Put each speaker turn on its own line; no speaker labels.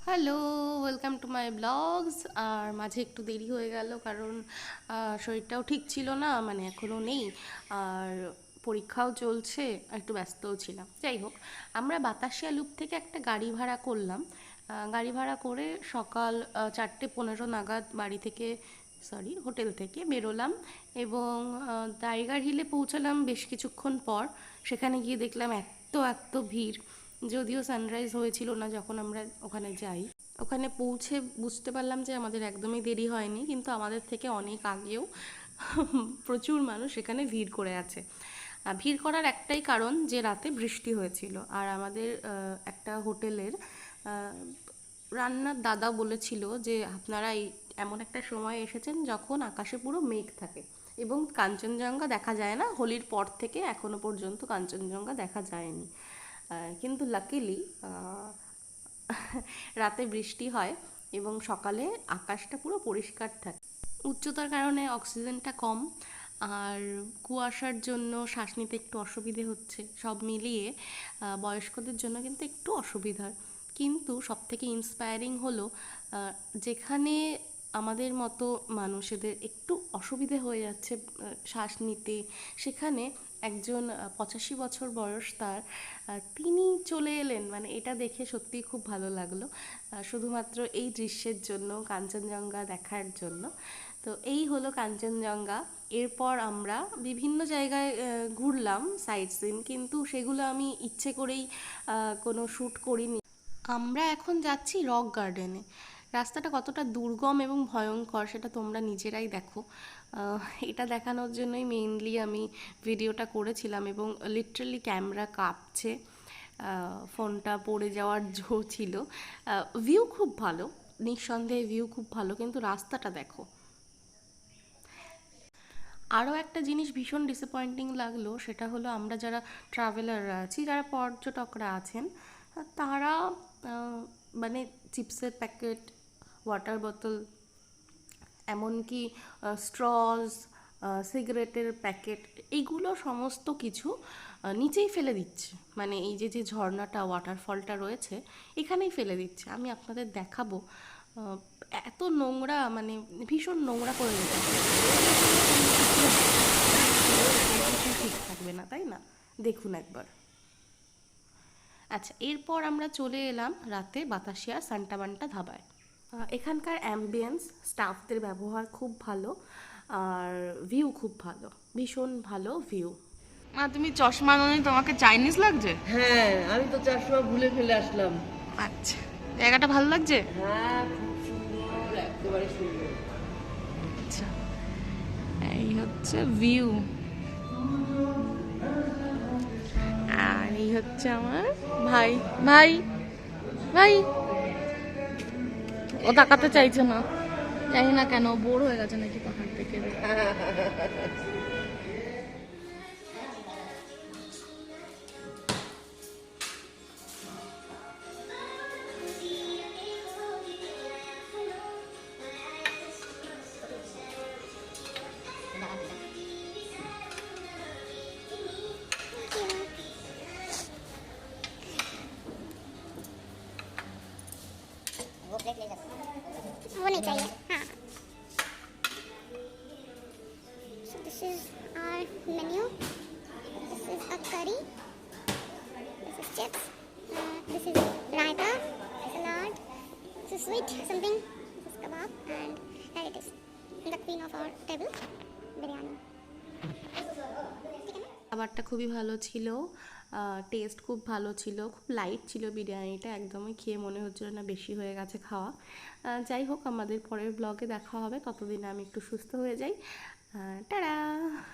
Hello, welcome to my blogs. আর মাঝে একটু দেরি হয়ে গেল কারণ শরীরটাও ঠিক ছিল না, মানে এখনও নেই। আর পরীক্ষাও চলছে, আর একটু ব্যস্তও ছিলাম। যাই হোক, আমরা বাতাসিয়া লুপ থেকে একটা গাড়ি ভাড়া করলাম। গাড়ি ভাড়া করে সকাল 4:15 নাগাদ বাড়ি থেকে হোটেল থেকে বেরোলাম এবং টাইগার হিলে পৌঁছালাম বেশ কিছুক্ষণ পর। সেখানে গিয়ে দেখলাম এত এত ভিড়। যদিও সানরাইজ হয়েছিল না যখন আমরা ওখানে যাই। ওখানে পৌঁছে বুঝতে পারলাম যে আমাদের একদমই দেরি হয়নি, কিন্তু আমাদের থেকে অনেক আগেও প্রচুর মানুষ এখানে ভিড় করে আছে। ভিড় করার একটাই কারণ যে রাতে বৃষ্টি হয়েছিল। আর আমাদের একটা হোটেলের রান্নার দাদা বলেছিল যে আপনারা এই এমন একটা সময় এসেছেন যখন আকাশে পুরো মেঘ থাকে এবং কাঞ্চনজঙ্ঘা দেখা যায় না। হোলির পর থেকে এখনো পর্যন্ত কাঞ্চনজঙ্ঘা দেখা যায়নি। কিন্তু লাকিলি রাতে বৃষ্টি হয় এবং সকালে আকাশটা পুরো পরিষ্কার থাকে। উচ্চতার কারণে অক্সিজেনটা কম, আর কুয়াশার জন্য শ্বাস নিতে একটু অসুবিধে হচ্ছে। সব মিলিয়ে বয়স্কদের জন্য কিন্তু একটু অসুবিধার। কিন্তু সবথেকে ইন্সপায়ারিং হলো যেখানে আমাদের মতো মানুষদের একটু অসুবিধে হয়ে যাচ্ছে শ্বাস নিতে, সেখানে একজন 85 বছর বয়স তার, তিনি চলে এলেন। মানে এটা দেখে সত্যিই খুব ভালো লাগলো, শুধুমাত্র এই দৃশ্যের জন্য, কাঞ্চনজঙ্ঘা দেখার জন্য। তো এই হলো কাঞ্চনজঙ্ঘা। এরপর আমরা বিভিন্ন জায়গায় ঘুরলাম সাইট সিন, কিন্তু সেগুলো আমি ইচ্ছে করেই কোনো শ্যুট করিনি। আমরা এখন যাচ্ছি রক গার্ডেনে। রাস্তাটা কতটা দুর্গম এবং ভয়ঙ্কর সেটা তোমরা নিজেরাই দেখো। এটা দেখানোর জন্যই মেইনলি আমি ভিডিওটা করেছিলাম এবং লিটারালি ক্যামেরা কাঁপছে, ফোনটা পড়ে যাওয়ার জো ছিল। ভিউ খুব ভালো, নিঃসন্দেহে ভিউ খুব ভালো, কিন্তু রাস্তাটা দেখো। আরও একটা জিনিস ভীষণ ডিসঅ্যাপয়েন্টিং লাগলো, সেটা হলো আমরা যারা ট্রাভেলাররা আছি, যারা পর্যটকরা আছেন, তারা মানে চিপসের প্যাকেট, ওয়াটার বোতল, এমনকি স্ট্রজ, সিগারেটের প্যাকেট, এইগুলো সমস্ত কিছু নিচেই ফেলে দিচ্ছে। মানে এই যে যে ঝর্ণাটা, ওয়াটারফলটা রয়েছে, এখানেই ফেলে দিচ্ছে। আমি আপনাদের দেখাবো। এত নোংরা, মানে ভীষণ নোংরা করে দিচ্ছে। ঠিক থাকবে না, তাই না? দেখুন একবার। আচ্ছা, এরপর আমরা চলে এলাম রাতে বাতাসিয়া সান্টা বান্টা ধাবায়। এখানকার অ্যাম্বিয়েন্স, স্টাফদের ব্যবহার খুব ভালো, আর ভিউ খুব ভালো, ভীষণ ভালো ভিউ।
মা, তুমি চশমা ননি, তোমাকে চাইনিজ লাগছে?
হ্যাঁ, আমি তো চশমা ভুলে ফেলে আসলাম।
আচ্ছা, জায়গাটা ভালো লাগছে?
হ্যাঁ, খুব সুন্দর, একেবারে সুন্দর।
আচ্ছা, এই হচ্ছে ভিউ, আর এই হচ্ছে আমার ভাই। ভাই ভাই ও তাকাতে চাইছে না, জানি না কেন, বোর হয়ে গেছে নাকি পাহাড় থেকে।
वो नहीं चाहिए। हाँ, so this is our menu. This is a curry, this is chips, this is raita, salad, this is sweet something, this is kebab, and here it is, the queen of our table, biryani.
খাবারটা খুবই ভালো ছিল, test খুব ভালো ছিল, খুব light ছিল বিরিয়ানিটা, একদমই খেয়ে মনে হচ্ছিল না বেশি হয়ে গেছে খাওয়া। যাই হোক, আমাদের পরের ব্লগে দেখা হবে, ততদিনে আমি একটু সুস্থ হয়ে যাই। টাটা।